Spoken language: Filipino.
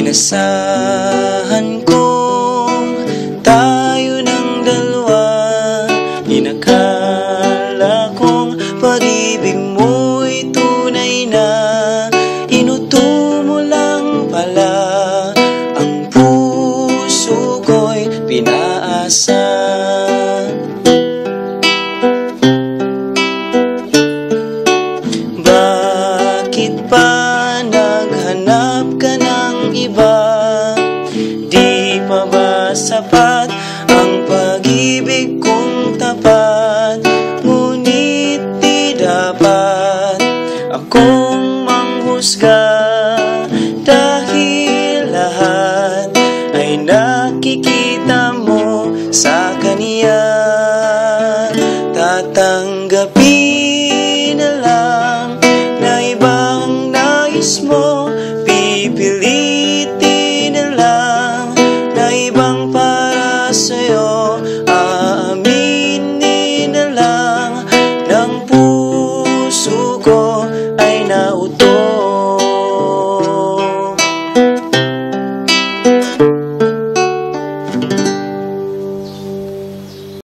Inasahan kong tayo ng dalawa. Inakala kong pag-ibig mo'y tunay na. Inuto mo lang pala ang puso ko'y pinaasa. Bakit pa naghanap ka ng iba? Di pa ba sapat ang pag-ibig kong tapat? Ngunit di dapat akong manghusga, dahil lahat ay nakikita mo sa kaniya. Tatanggapin